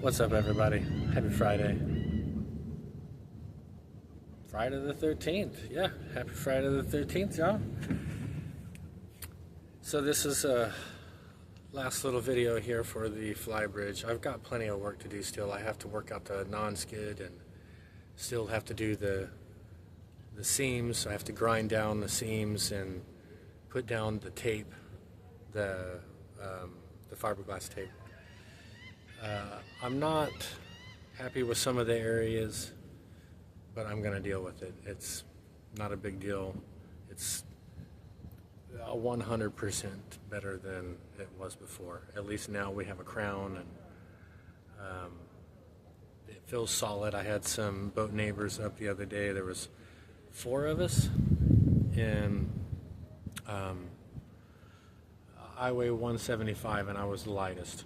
What's up, everybody? Happy Friday. Friday the 13th. Yeah, happy Friday the 13th, y'all. So this is a last little video here for the fly bridge. I've got plenty of work to do still. I have to work out the non-skid and still have to do the seams. I have to grind down the seams and put down the tape, the fiberglass tape. I'm not happy with some of the areas, but I'm going to deal with it. It's not a big deal. It's 100% better than it was before. At least now we have a crown, and it feels solid. I had some boat neighbors up the other day. There was 4 of us, and I weigh 175, and I was the lightest.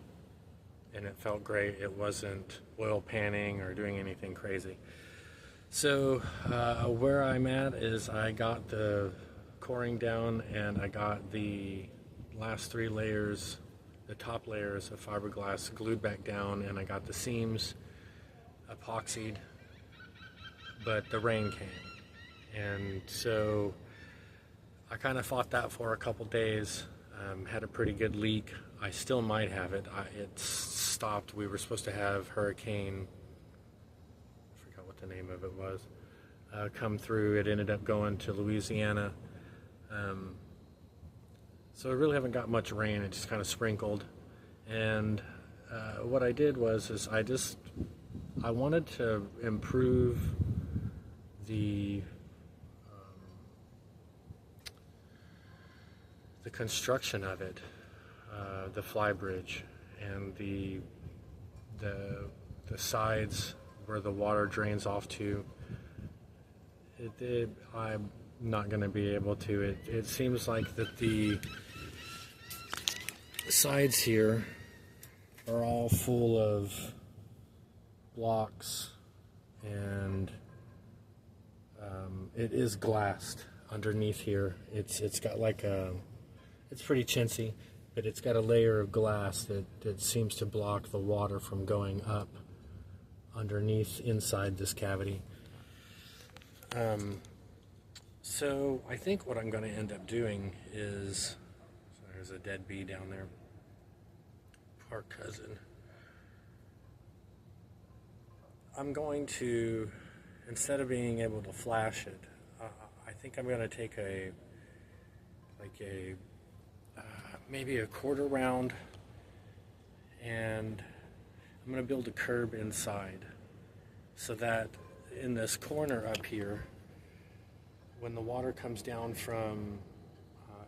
And it felt great. It wasn't oil panning or doing anything crazy. So where I'm at is I got the coring down, and I got the last 3 layers, the top layers of fiberglass glued back down, and I got the seams epoxied, but the rain came. And so I kind of fought that for a couple days. Had a pretty good leak. I still might have it. It stopped. We were supposed to have hurricane, I forgot what the name of it was, come through. It ended up going to Louisiana. So I really haven't got much rain. It just kind of sprinkled. And what I did was I wanted to improve the construction of it, the fly bridge, and the sides where the water drains off to. I'm not going to be able to. It seems like that the sides here are all full of blocks, and it is glassed underneath here. It's got like it's pretty chintzy, but it's got a layer of glass that seems to block the water from going up underneath inside this cavity. So I think what I'm going to end up doing is, there's a dead bee down there, poor cousin. I'm going to, instead of being able to flash it, I think I'm going to take maybe a quarter round, and I'm going to build a curb inside so that in this corner up here, when the water comes down from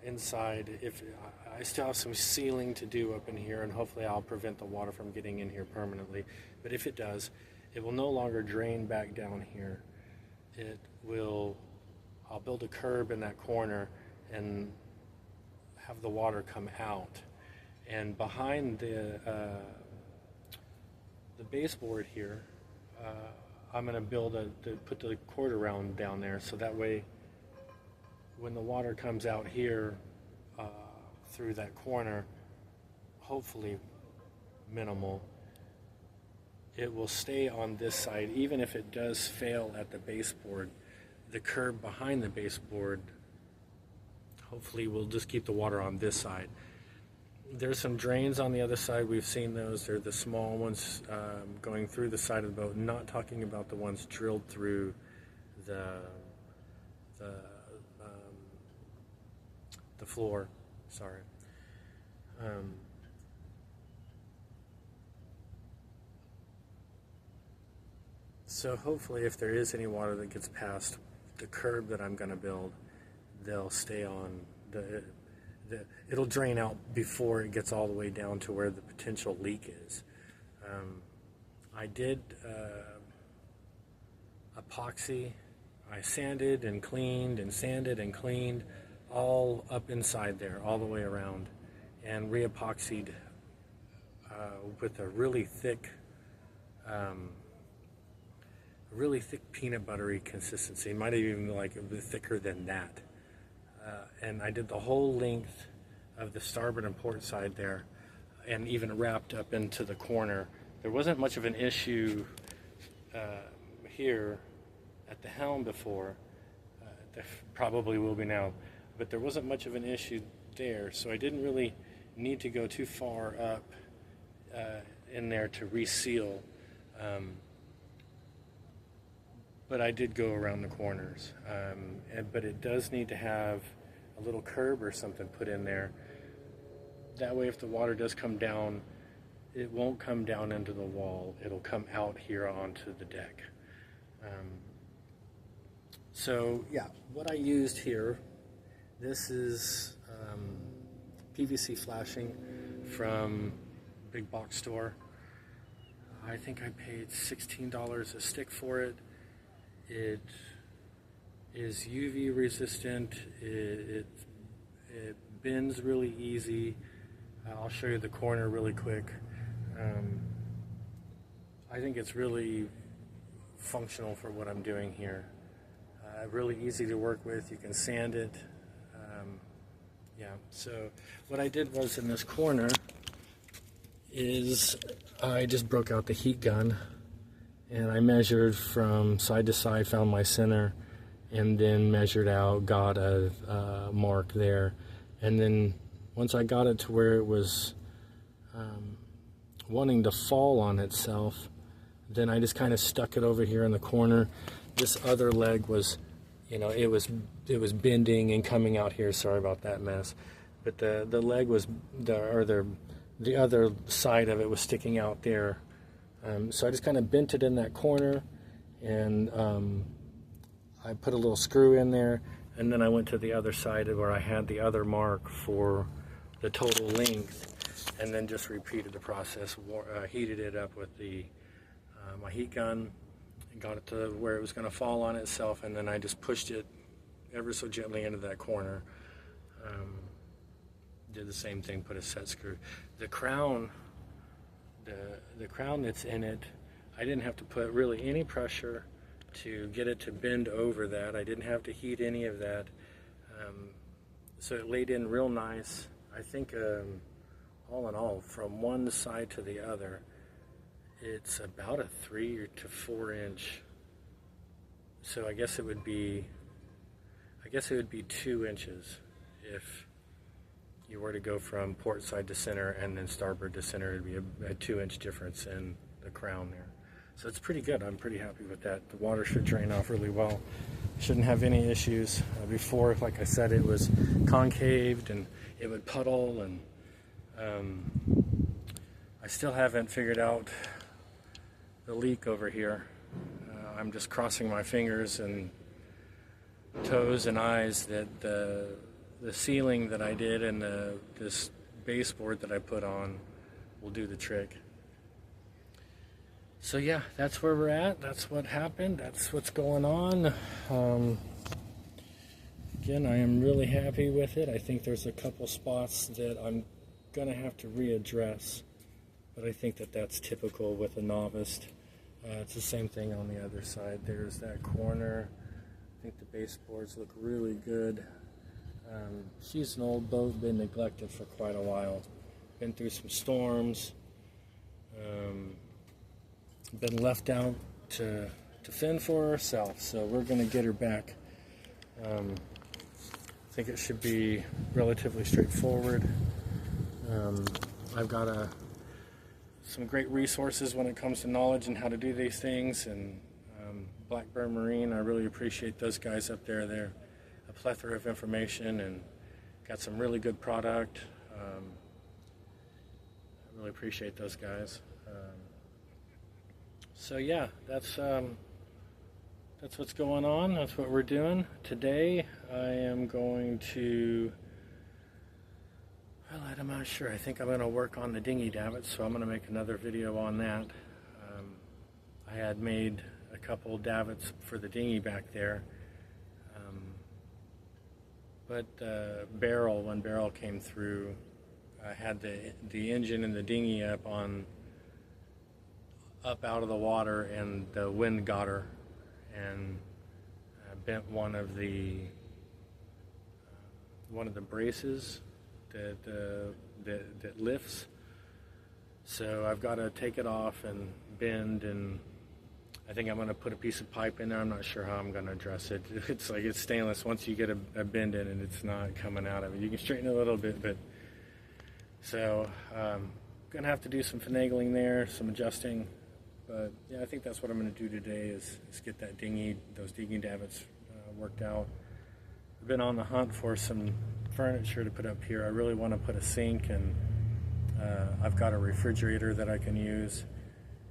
inside, if I still have some sealing to do up in here, and hopefully I'll prevent the water from getting in here permanently, but if it does, it will no longer drain back down here. I'll build a curb in that corner and have the water come out, and behind the baseboard here, I'm going to put the quarter round down there, so that way when the water comes out here through that corner, hopefully minimal, it will stay on this side. Even if it does fail at the baseboard, the curb behind the baseboard hopefully we'll just keep the water on this side. There's some drains on the other side. We've seen those. They're the small ones going through the side of the boat. Not talking about the ones drilled through the floor. Sorry. So hopefully, if there is any water that gets past the curb that I'm going to build, they'll stay on it'll drain out before it gets all the way down to where the potential leak is. I did epoxy. I sanded and cleaned and sanded and cleaned all up inside there, all the way around, and re-epoxied with a really thick peanut buttery consistency. It might have even like a bit thicker than that. And I did the whole length of the starboard and port side there, and even wrapped up into the corner there wasn't much of an issue here at the helm before. There probably will be now, but there wasn't much of an issue there, so I didn't really need to go too far up in there to reseal. But I did go around the corners. But it does need to have a little curb or something put in there. That way, if the water does come down, it won't come down into the wall. It'll come out here onto the deck. So yeah, what I used here, this is PVC flashing from big box store. I think I paid $16 a stick for it. It is UV resistant. It bends really easy. I'll show you the corner really quick. I think it's really functional for what I'm doing here. Really easy to work with. You can sand it. Yeah, so what I did was in this corner is I just broke out the heat gun and I measured from side to side, found my center, and then measured out, got a mark there. And then once I got it to where it was wanting to fall on itself, then I just kind of stuck it over here in the corner. This other leg was, you know, it was bending and coming out here. Sorry about that mess. But the leg was, the other side of it was sticking out there. So I just kind of bent it in that corner, and I put a little screw in there, and then I went to the other side where I had the other mark for the total length, and then just repeated the process. Heated it up with my heat gun, and got it to where it was going to fall on itself, and then I just pushed it ever so gently into that corner. Did the same thing, put a set screw. The crown, the crown that's in it, I didn't have to put really any pressure to get it to bend over that. I didn't have to heat any of that. So it laid in real nice. I think all in all, from one side to the other, it's about a 3 to 4 inch. So I guess it would be 2 inches if you were to go from port side to center and then starboard to center. It'd be a 2-inch difference in the crown there. So it's pretty good. I'm pretty happy with that. The water should drain off really well. Shouldn't have any issues. Before, like I said, it was concaved and it would puddle, and I still haven't figured out the leak over here. I'm just crossing my fingers and toes and eyes that the sealing that I did and this baseboard that I put on will do the trick. So yeah, that's where we're at. That's what happened. That's what's going on. Again, I am really happy with it. I think there's a couple spots that I'm gonna have to readdress, but I think that that's typical with a novice. It's the same thing on the other side. There's that corner. I think the baseboards look really good. She's an old boat, been neglected for quite a while. Been through some storms. Been left out to fend for herself, so we're going to get her back. I think it should be relatively straightforward. I've got some great resources when it comes to knowledge and how to do these things, and Blackburn Marine, I really appreciate those guys up there. They're a plethora of information and got some really good product. I really appreciate those guys. So yeah, that's what's going on. That's what we're doing today. I am going to, well, I'm not sure. I think I'm going to work on the dinghy davits, so I'm going to make another video on that. I had made a couple davits for the dinghy back there, but when Beryl came through, I had the engine and the dinghy up out of the water, and the wind got her and bent one of the braces that lifts. So I've got to take it off and bend, and I think I'm going to put a piece of pipe in there. I'm not sure how I'm going to address it. It's like it's stainless. Once you get a bend in it, it's not coming out of it. You can straighten it a little bit, but so going to have to do some finagling there, some adjusting. But yeah, I think that's what I'm going to do today is get that those dinghy davits worked out. I've been on the hunt for some furniture to put up here. I really want to put a sink, and I've got a refrigerator that I can use.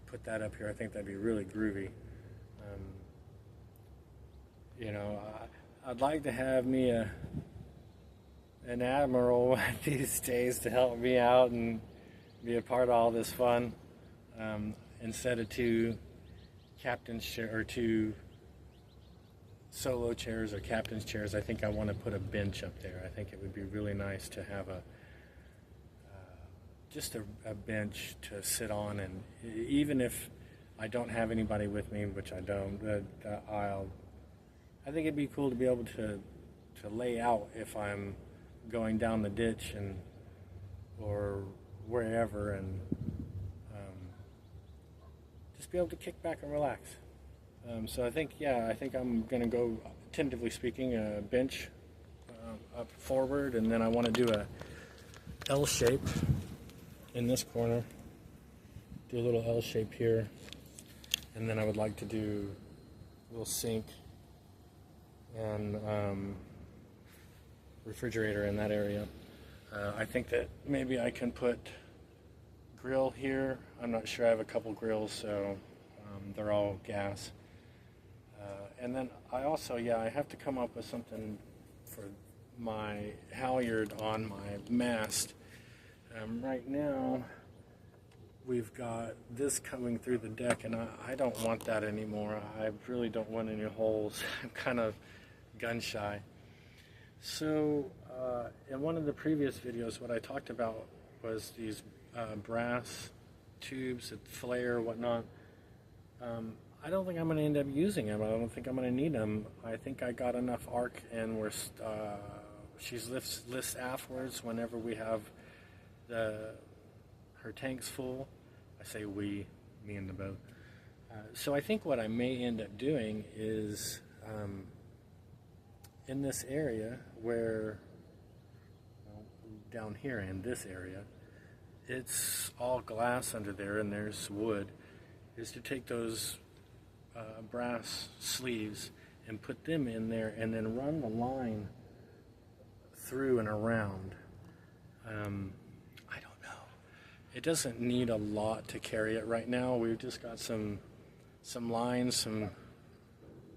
Put that up here. I think that'd be really groovy. You know, I'd like to have me an admiral one of these days to help me out and be a part of all this fun. Instead of two captain's chair or two solo chairs or captain's chairs, I think I want to put a bench up there. I think it would be really nice to have just a bench to sit on, and even if I don't have anybody with me, which I don't, I think it'd be cool to be able to lay out if I'm going down the ditch or wherever, and just be able to kick back and relax. So I think I'm going to go, tentatively speaking, a bench up forward, and then I want to do a L shape in this corner. Do a little L shape here, and then I would like to do a little sink and refrigerator in that area. I think that maybe I can put grill here. I'm not sure. I have a couple grills, so they're all gas. And then I have to come up with something for my halyard on my mast. Right now, we've got this coming through the deck, and I don't want that anymore. I really don't want any holes. I'm kind of gun shy. So in one of the previous videos, what I talked about was these brass tubes that flare, whatnot. I don't think I'm going to end up using them. I don't think I'm going to need them. I think I got enough arc, and she lifts afterwards whenever we have her tank's full. I say we, me and the boat. So I think what I may end up doing is in this area where, down here in this area, it's all glass under there and there's wood, is to take those brass sleeves and put them in there and then run the line through and around. I don't know. It doesn't need a lot to carry it right now. We've just got some lines,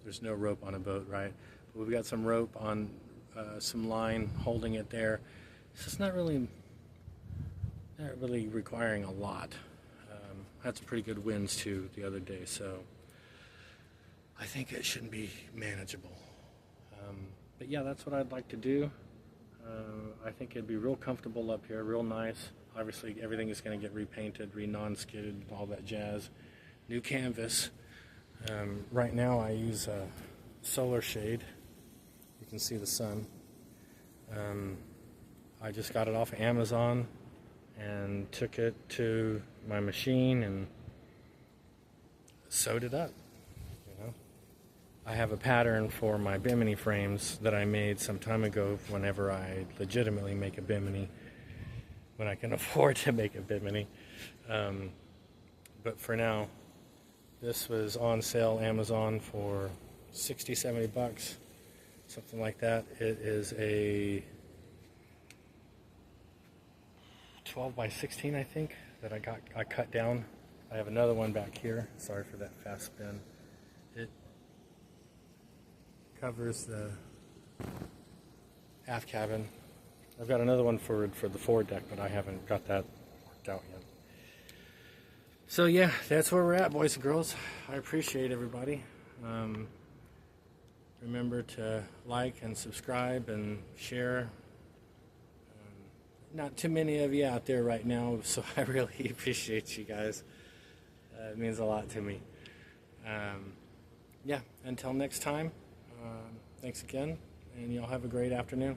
there's no rope on a boat, right? But we've got some rope on some line holding it there. So it's not really requiring a lot. Had some pretty good winds too the other day, so I think it shouldn't be manageable. But yeah, that's what I'd like to do. I think it'd be real comfortable up here, real nice. Obviously, everything is going to get repainted, non-skidded, all that jazz. New canvas. Right now, I use a solar shade. You can see the sun. I just got it off of Amazon and took it to my machine and sewed it up. I have a pattern for my bimini frames that I made some time ago whenever I legitimately make a bimini, when I can afford to make a bimini. But for now, this was on sale Amazon for 60, 70 bucks, something like that. It is a 12 by 16, I think, that I cut down. I have another one back here. Sorry for that fast spin. It covers the aft cabin. I've got another one for the forward deck, but I haven't got that worked out yet. So yeah, that's where we're at, boys and girls. I appreciate everybody. Remember to like and subscribe and share. Not too many of you out there right now, so I really appreciate you guys. It means a lot to me. Yeah, until next time, thanks again, and y'all have a great afternoon.